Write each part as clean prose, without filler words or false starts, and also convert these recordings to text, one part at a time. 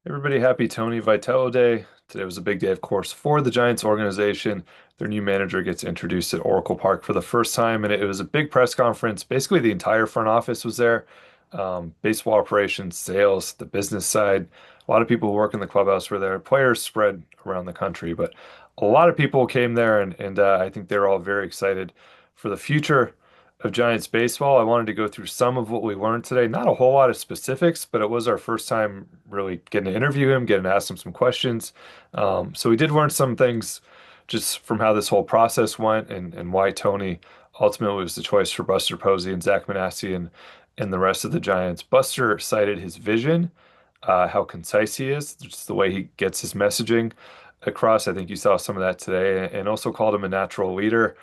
Everybody, happy Tony Vitello Day. Today was a big day, of course, for the Giants organization. Their new manager gets introduced at Oracle Park for the first time, and it was a big press conference. Basically, the entire front office was there. Baseball operations, sales, the business side. A lot of people who work in the clubhouse were there. Players spread around the country, but a lot of people came there, and I think they were all very excited for the future of Giants baseball. I wanted to go through some of what we learned today. Not a whole lot of specifics, but it was our first time really getting to interview him, getting to ask him some questions. So we did learn some things just from how this whole process went and why Tony ultimately was the choice for Buster Posey and Zach Manassi and the rest of the Giants. Buster cited his vision, how concise he is, just the way he gets his messaging across. I think you saw some of that today, and also called him a natural leader.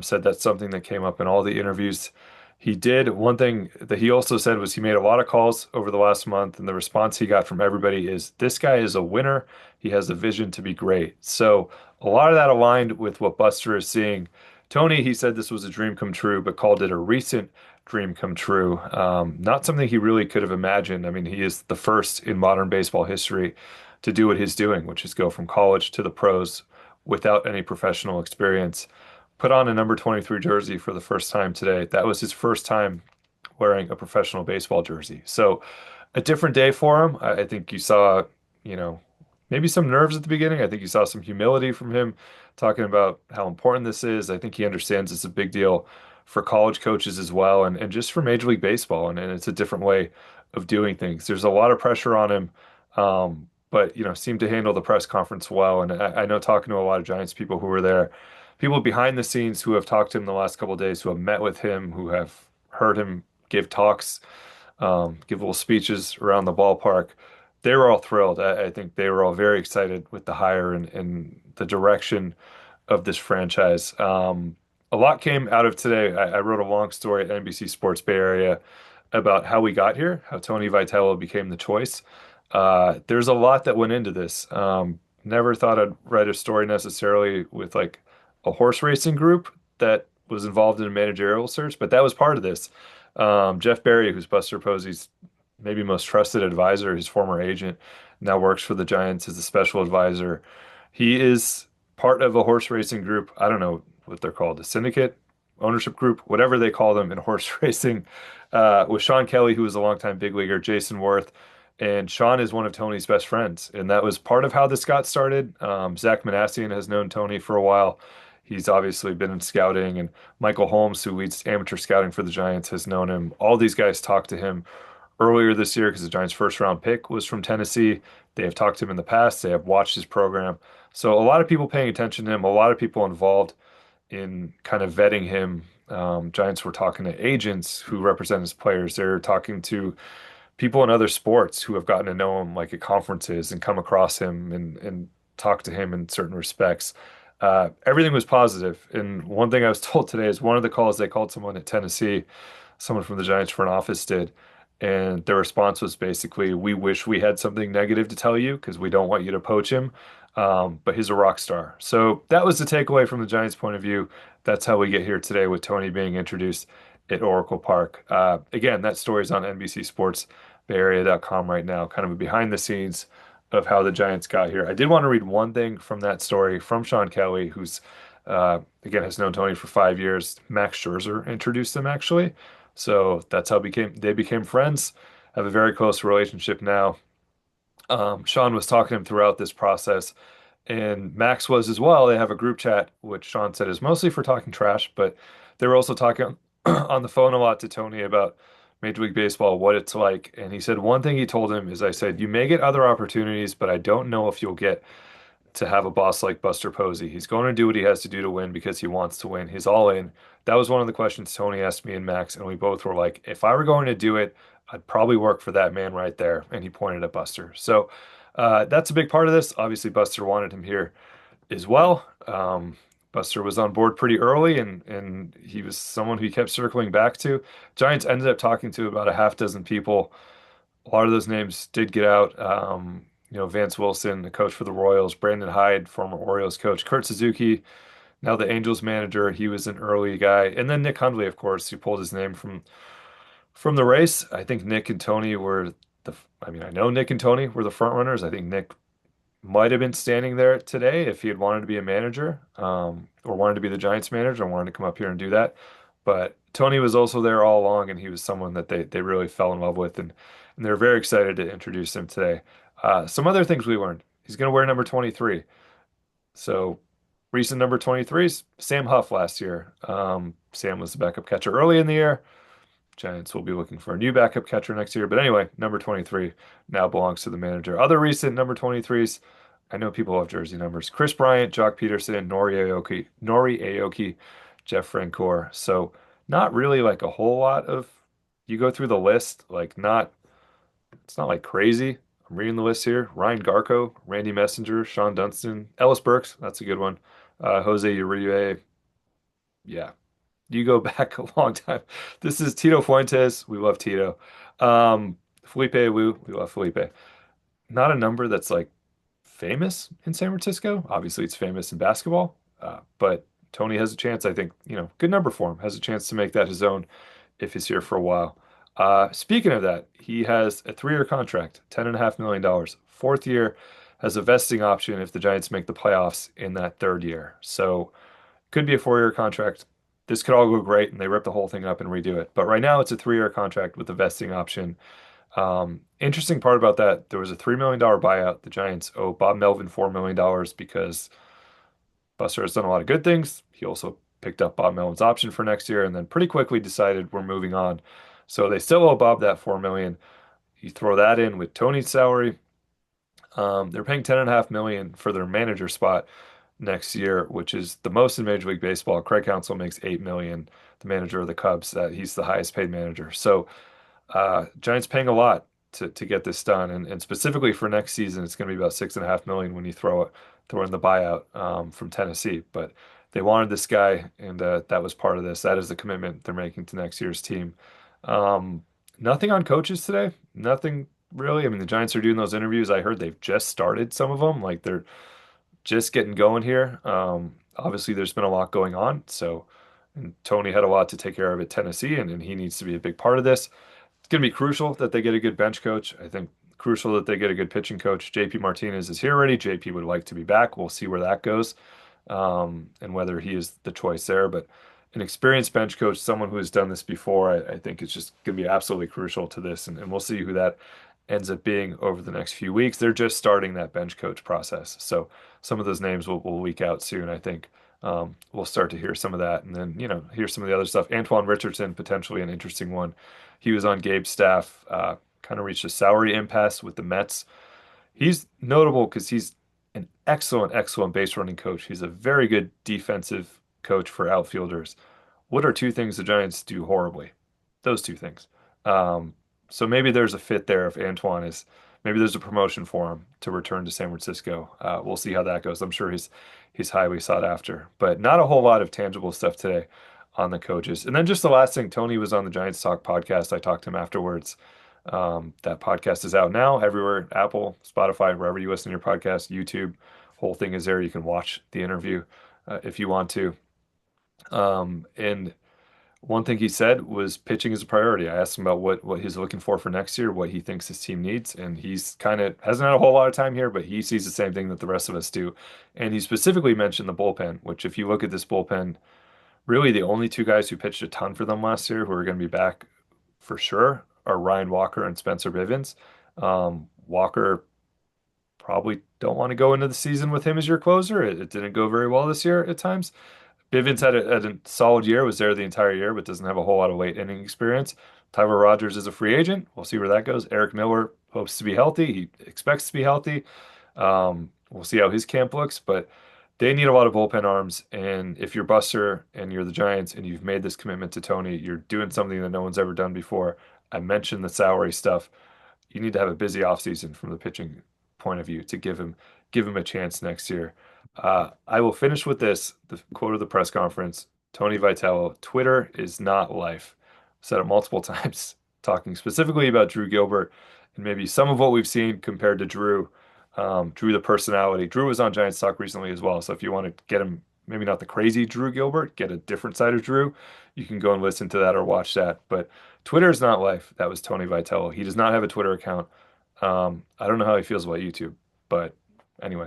Said that's something that came up in all the interviews he did. One thing that he also said was he made a lot of calls over the last month, and the response he got from everybody is this guy is a winner. He has the vision to be great. So a lot of that aligned with what Buster is seeing. Tony, he said this was a dream come true, but called it a recent dream come true. Not something he really could have imagined. I mean, he is the first in modern baseball history to do what he's doing, which is go from college to the pros without any professional experience. Put on a number 23 jersey for the first time today. That was his first time wearing a professional baseball jersey. So a different day for him. I think you saw, you know, maybe some nerves at the beginning. I think you saw some humility from him talking about how important this is. I think he understands it's a big deal for college coaches as well and just for Major League Baseball. And it's a different way of doing things. There's a lot of pressure on him, but, seemed to handle the press conference well. And I know talking to a lot of Giants people who were there, people behind the scenes who have talked to him the last couple of days, who have met with him, who have heard him give talks, give little speeches around the ballpark. They were all thrilled. I think they were all very excited with the hire and the direction of this franchise. A lot came out of today. I wrote a long story at NBC Sports Bay Area about how we got here, how Tony Vitello became the choice. There's a lot that went into this. Never thought I'd write a story necessarily with like a horse racing group that was involved in a managerial search, but that was part of this. Jeff Berry, who's Buster Posey's maybe most trusted advisor, his former agent, now works for the Giants as a special advisor. He is part of a horse racing group. I don't know what they're called, a syndicate, ownership group, whatever they call them in horse racing, with Sean Kelly, who was a longtime big leaguer, Jason Worth. And Sean is one of Tony's best friends. And that was part of how this got started. Zach Manassian has known Tony for a while. He's obviously been in scouting, and Michael Holmes, who leads amateur scouting for the Giants, has known him. All these guys talked to him earlier this year because the Giants' first round pick was from Tennessee. They have talked to him in the past. They have watched his program. So a lot of people paying attention to him, a lot of people involved in kind of vetting him. Giants were talking to agents who represent his players. They're talking to people in other sports who have gotten to know him, like at conferences, and come across him and talk to him in certain respects. Everything was positive. And one thing I was told today is one of the calls they called someone at Tennessee, someone from the Giants front office did. And their response was basically, we wish we had something negative to tell you because we don't want you to poach him. But he's a rock star. So that was the takeaway from the Giants' point of view. That's how we get here today with Tony being introduced at Oracle Park. Again, that story is on NBCSportsBayArea.com right now, kind of a behind the scenes of how the Giants got here. I did want to read one thing from that story from Sean Kelly, who's again has known Tony for 5 years. Max Scherzer introduced them actually, so that's how they became friends. Have a very close relationship now. Sean was talking to him throughout this process, and Max was as well. They have a group chat, which Sean said is mostly for talking trash, but they were also talking on the phone a lot to Tony about Major League Baseball, what it's like. And he said one thing he told him is, I said, you may get other opportunities, but I don't know if you'll get to have a boss like Buster Posey. He's going to do what he has to do to win because he wants to win. He's all in. That was one of the questions Tony asked me and Max, and we both were like, if I were going to do it, I'd probably work for that man right there. And he pointed at Buster. So that's a big part of this. Obviously, Buster wanted him here as well. Buster was on board pretty early, and he was someone who he kept circling back to. Giants ended up talking to about a half dozen people. A lot of those names did get out. Vance Wilson, the coach for the Royals, Brandon Hyde, former Orioles coach, Kurt Suzuki, now the Angels manager. He was an early guy, and then Nick Hundley, of course, who pulled his name from the race. I think Nick and Tony were I mean, I know Nick and Tony were the front runners. I think Nick might have been standing there today if he had wanted to be a manager, or wanted to be the Giants manager and wanted to come up here and do that. But Tony was also there all along, and he was someone that they really fell in love with, and they're very excited to introduce him today. Some other things we learned. He's going to wear number 23. So recent number 23s, Sam Huff last year. Sam was the backup catcher early in the year. Giants will be looking for a new backup catcher next year. But anyway, number 23 now belongs to the manager. Other recent number 23s, I know people love jersey numbers. Chris Bryant, Jock Peterson, Nori Aoki, Jeff Francoeur. So not really like a whole lot of, you go through the list, like not, it's not like crazy. I'm reading the list here. Ryan Garco, Randy Messenger, Sean Dunston, Ellis Burks, that's a good one. Jose Uribe, yeah, you go back a long time. This is Tito Fuentes. We love Tito. Felipe Wu. We love Felipe. Not a number that's like famous in San Francisco. Obviously, it's famous in basketball. But Tony has a chance. I think, good number for him. Has a chance to make that his own if he's here for a while. Speaking of that, he has a 3-year contract, $10.5 million. Fourth year has a vesting option if the Giants make the playoffs in that third year. So could be a 4-year contract. This could all go great and they rip the whole thing up and redo it. But right now it's a 3-year contract with a vesting option. Interesting part about that, there was a $3 million buyout. The Giants owe Bob Melvin $4 million because Buster has done a lot of good things. He also picked up Bob Melvin's option for next year and then pretty quickly decided we're moving on. So they still owe Bob that $4 million. You throw that in with Tony's salary. They're paying $10.5 million for their manager spot next year, which is the most in Major League Baseball. Craig Counsell makes $8 million, the manager of the Cubs. That he's the highest paid manager. So Giants paying a lot to get this done, and specifically for next season, it's going to be about $6.5 million when you throw in the buyout from Tennessee. But they wanted this guy, and that was part of this. That is the commitment they're making to next year's team. Nothing on coaches today. Nothing really. I mean, the Giants are doing those interviews. I heard they've just started some of them. Like they're just getting going here. Obviously, there's been a lot going on. So, and Tony had a lot to take care of at Tennessee, and he needs to be a big part of this. It's going to be crucial that they get a good bench coach. I think crucial that they get a good pitching coach. JP Martinez is here already. JP would like to be back. We'll see where that goes, and whether he is the choice there. But an experienced bench coach, someone who has done this before, I think it's just going to be absolutely crucial to this. And we'll see who that ends up being over the next few weeks. They're just starting that bench coach process. So some of those names will leak out soon, I think. We'll start to hear some of that and then, hear some of the other stuff. Antoine Richardson, potentially an interesting one. He was on Gabe's staff, kind of reached a salary impasse with the Mets. He's notable because he's an excellent, excellent base running coach. He's a very good defensive coach for outfielders. What are two things the Giants do horribly? Those two things. So maybe there's a fit there if Antoine is, maybe there's a promotion for him to return to San Francisco. We'll see how that goes. I'm sure he's highly sought after, but not a whole lot of tangible stuff today on the coaches. And then just the last thing, Tony was on the Giants Talk podcast. I talked to him afterwards. That podcast is out now everywhere, Apple, Spotify, wherever you listen to your podcast, YouTube, whole thing is there. You can watch the interview if you want to. And one thing he said was pitching is a priority. I asked him about what he's looking for next year, what he thinks his team needs, and he's kind of hasn't had a whole lot of time here, but he sees the same thing that the rest of us do. And he specifically mentioned the bullpen, which if you look at this bullpen, really the only two guys who pitched a ton for them last year who are going to be back for sure are Ryan Walker and Spencer Bivens. Walker probably don't want to go into the season with him as your closer. It didn't go very well this year at times. Bivens had a solid year, was there the entire year, but doesn't have a whole lot of late inning experience. Tyler Rogers is a free agent. We'll see where that goes. Eric Miller hopes to be healthy. He expects to be healthy. We'll see how his camp looks, but they need a lot of bullpen arms. And if you're Buster and you're the Giants and you've made this commitment to Tony, you're doing something that no one's ever done before. I mentioned the salary stuff. You need to have a busy offseason from the pitching point of view to give him a chance next year. I will finish with this, the quote of the press conference. Tony Vitello, Twitter is not life. I've said it multiple times, talking specifically about Drew Gilbert and maybe some of what we've seen compared to Drew. Drew, the personality. Drew was on Giants Talk recently as well. So if you want to get him, maybe not the crazy Drew Gilbert, get a different side of Drew, you can go and listen to that or watch that. But Twitter is not life. That was Tony Vitello. He does not have a Twitter account. I don't know how he feels about YouTube, but anyway.